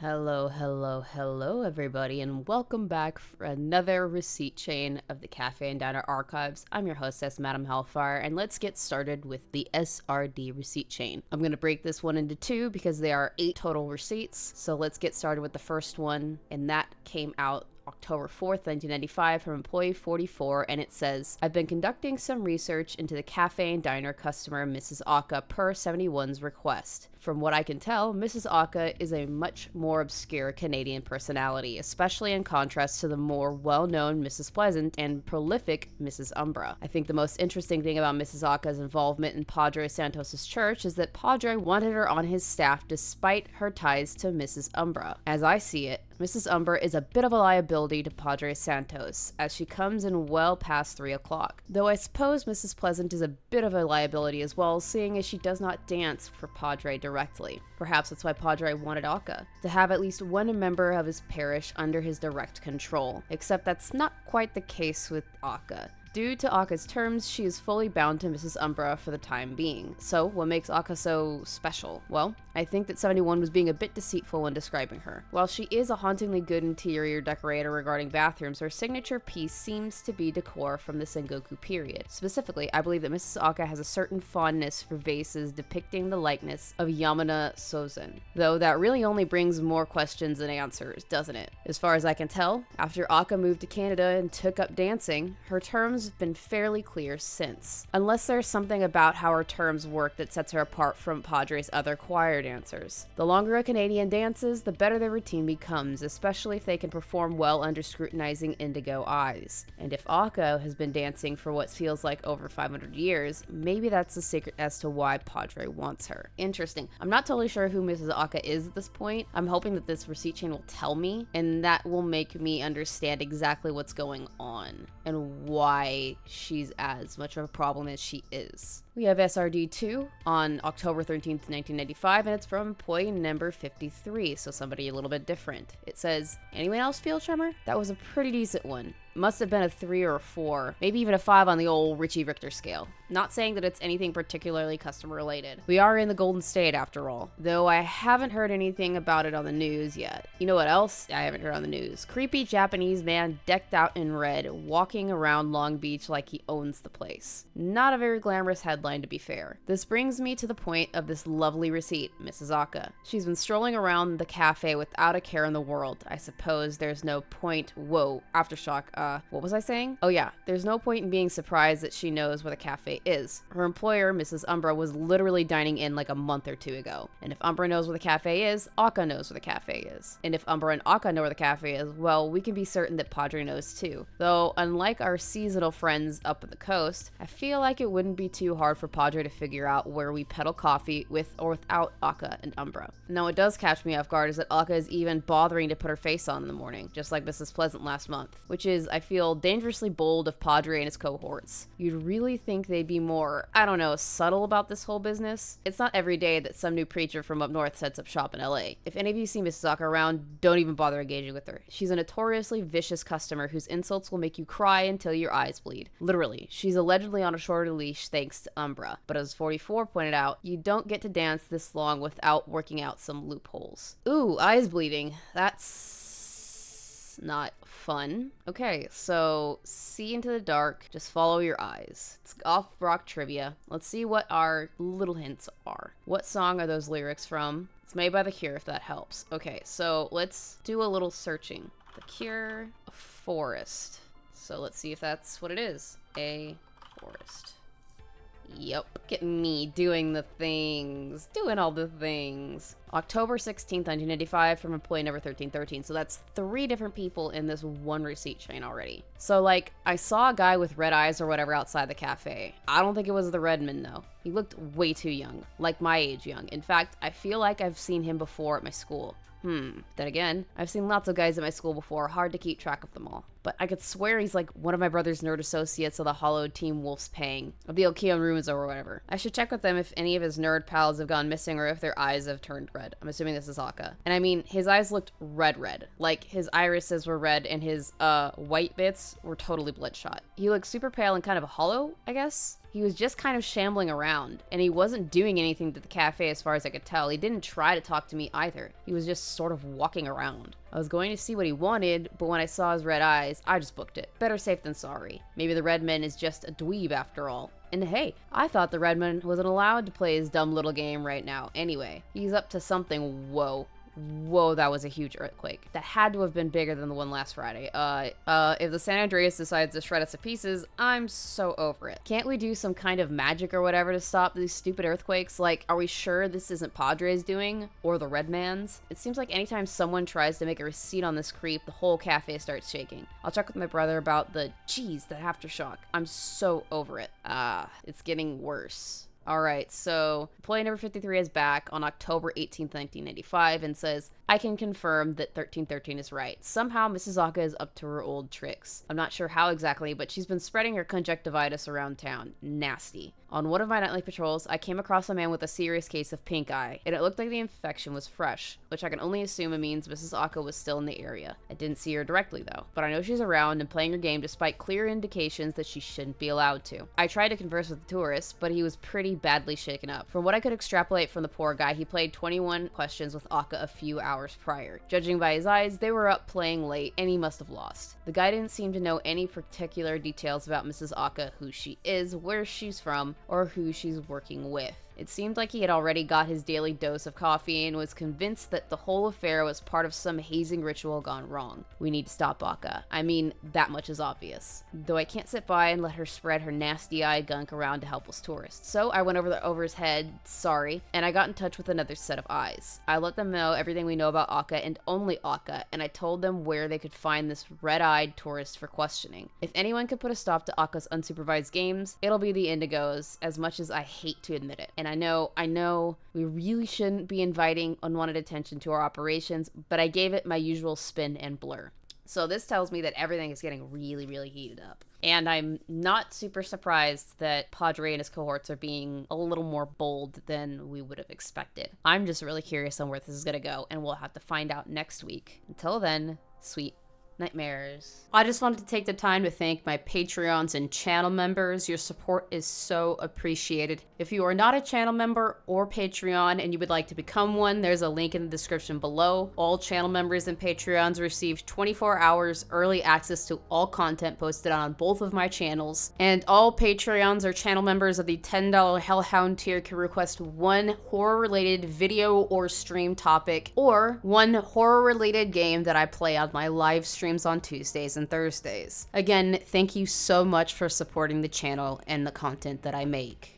Hello, everybody, and welcome back for another receipt chain of the Cafe and Diner archives. I'm your hostess, Madam Hellfire, and let's get started with the SRD receipt chain. I'm going to break this one into two because there are 8 total receipts, so let's get started with the first one, and that came out October 4th, 1995 from employee 44, and it says, I've been conducting some research into the Cafe and Diner customer Mrs. Aka per 71's request. From what I can tell, Mrs. Aka is a much more obscure Canadian personality, especially in contrast to the more well-known Mrs. Pleasant and prolific Mrs. Umbra. I think the most interesting thing about Mrs. Aka's involvement in Padre Santos' church is that Padre wanted her on his staff despite her ties to Mrs. Umbra. As I see it, Mrs. Umbra is a bit of a liability to Padre Santos, as she comes in well past 3 o'clock. Though I suppose Mrs. Pleasant is a bit of a liability as well, seeing as she does not dance for Padre directly. Perhaps that's why Padre wanted Aka, to have at least one member of his parish under his direct control, except that's not quite the case with Aka. Due to Aka's terms, she is fully bound to Mrs. Umbra for the time being. So, what makes Aka so special? Well, I think that 71 was being a bit deceitful when describing her. While she is a hauntingly good interior decorator regarding bathrooms, her signature piece seems to be decor from the Sengoku period. Specifically, I believe that Mrs. Aka has a certain fondness for vases depicting the likeness of Yamana Sozen. Though that really only brings more questions than answers, doesn't it? As far as I can tell, after Aka moved to Canada and took up dancing, her terms have been fairly clear since. Unless there's something about how her terms work that sets her apart from Padre's other choir dancers. The longer a Canadian dances, the better their routine becomes, especially if they can perform well under scrutinizing indigo eyes. And if Aka has been dancing for what feels like over 500 years, maybe that's the secret as to why Padre wants her. Interesting. I'm not totally sure who Mrs. Aka is at this point. I'm hoping that this receipt chain will tell me, and that will make me understand exactly what's going on and why she's as much of a problem as she is. We have SRD2 on October 13th, 1995, and it's from employee number 53, so somebody a little bit different. It says, anyone else feel tremor? That was a pretty decent one. Must have been a 3 or a 4, maybe even a 5 on the old Richie Richter scale. Not saying that it's anything particularly customer related. We are in the Golden State after all, though I haven't heard anything about it on the news yet. You know what else I haven't heard on the news? Creepy Japanese man decked out in red, walking around Long Beach like he owns the place. Not a very glamorous headline, to be fair. This brings me to the point of this lovely receipt, Mrs. Aka. She's been strolling around the cafe without a care in the world. I suppose there's no point. Whoa, aftershock. What was I saying? Oh yeah, there's no point in being surprised that she knows where the cafe is. Her employer, Mrs. Umbra, was literally dining in like a month or 2 ago. And if Umbra knows where the cafe is, Aka knows where the cafe is. And if Umbra and Aka know where the cafe is, well, we can be certain that Padre knows too. Though, unlike our seasonal friends up at the coast, I feel like it wouldn't be too hard for Padre to figure out where we peddle coffee with or without Aka and Umbra. Now, what does catch me off guard is that Aka is even bothering to put her face on in the morning, just like Mrs. Pleasant last month, which is, I feel, dangerously bold of Padre and his cohorts. You'd really think they'd be more, I don't know, subtle about this whole business. It's not every day that some new preacher from up north sets up shop in LA. If any of you see Mrs. Aka around, don't even bother engaging with her. She's a notoriously vicious customer whose insults will make you cry until your eyes bleed. Literally, she's allegedly on a shorter leash thanks to Umbra. But as 44 pointed out, you don't get to dance this long without working out some loopholes. Ooh, eyes bleeding. That's not fun. Okay, so see into the dark, just follow your eyes. It's off rock trivia. Let's see what our little hints are. What song are those lyrics from? It's made by The Cure, if that helps. Okay, so let's do a little searching. The Cure, a forest. So let's see if that's what it is. A forest. Yep, look at me doing the things, doing all the things. October 16th, 1995 from employee number 1313. So that's 3 different people in this one receipt chain already. So like, I saw a guy with red eyes or whatever outside the cafe. I don't think it was the Redman though. He looked way too young, like my age young. In fact, I feel like I've seen him before at my school. Then again, I've seen lots of guys at my school before, hard to keep track of them all. But I could swear he's like one of my brother's nerd associates of the hollowed Team Wolf's Pang, of the Okeon Ruins or whatever. I should check with them if any of his nerd pals have gone missing or if their eyes have turned red. I'm assuming this is Aka. And I mean, his eyes looked red. Like his irises were red and his white bits were totally bloodshot. He looked super pale and kind of hollow, I guess. He was just kind of shambling around, and he wasn't doing anything to the cafe as far as I could tell. He didn't try to talk to me either. He was just sort of walking around. I was going to see what he wanted, but when I saw his red eyes, I just booked it. Better safe than sorry. Maybe the Redman is just a dweeb after all. And hey, I thought the Redman wasn't allowed to play his dumb little game right now anyway. He's up to something. Whoa, that was a huge earthquake. That had to have been bigger than the one last Friday. If the San Andreas decides to shred us to pieces, I'm so over it. Can't we do some kind of magic or whatever to stop these stupid earthquakes? Like, are we sure this isn't Padre's doing? Or the Redman's? It seems like anytime someone tries to make a receipt on this creep, the whole cafe starts shaking. I'll check with my brother about the aftershock. I'm so over it. It's getting worse. Alright, so employee number 53 is back on October 18th, 1995 and says, I can confirm that 1313 is right. Somehow Mrs. Aka is up to her old tricks. I'm not sure how exactly, but she's been spreading her conjunctivitis around town. Nasty. On one of my nightly patrols, I came across a man with a serious case of pink eye, and it looked like the infection was fresh, which I can only assume it means Mrs. Aka was still in the area. I didn't see her directly though, but I know she's around and playing her game despite clear indications that she shouldn't be allowed to. I tried to converse with the tourist, but he was pretty badly shaken up. From what I could extrapolate from the poor guy, he played 21 questions with Aka a few hours prior. Judging by his eyes, they were up playing late, and he must have lost. The guy didn't seem to know any particular details about Mrs. Aka, who she is, where she's from, or who she's working with. It seemed like he had already got his daily dose of coffee and was convinced that the whole affair was part of some hazing ritual gone wrong. We need to stop Aka. I mean, that much is obvious. Though I can't sit by and let her spread her nasty eye gunk around to helpless tourists. So I went over his head, sorry, and I got in touch with another set of eyes. I let them know everything we know about Aka and only Aka, and I told them where they could find this red-eyed tourist for questioning. If anyone could put a stop to Aka's unsupervised games, it'll be the Indigos, as much as I hate to admit it. And I know we really shouldn't be inviting unwanted attention to our operations, but I gave it my usual spin and blur. So this tells me that everything is getting really, really heated up. And I'm not super surprised that Padre and his cohorts are being a little more bold than we would have expected. I'm just really curious on where this is going to go, and we'll have to find out next week. Until then, sweet nightmares. I just wanted to take the time to thank my Patreons and channel members. Your support is so appreciated. If you are not a channel member or Patreon and you would like to become one, there's a link in the description below. All channel members and Patreons receive 24 hours early access to all content posted on both of my channels. And all Patreons or channel members of the $10 Hellhound tier can request one horror-related video or stream topic, or one horror-related game that I play on my live stream on Tuesdays and Thursdays. Again, thank you so much for supporting the channel and the content that I make.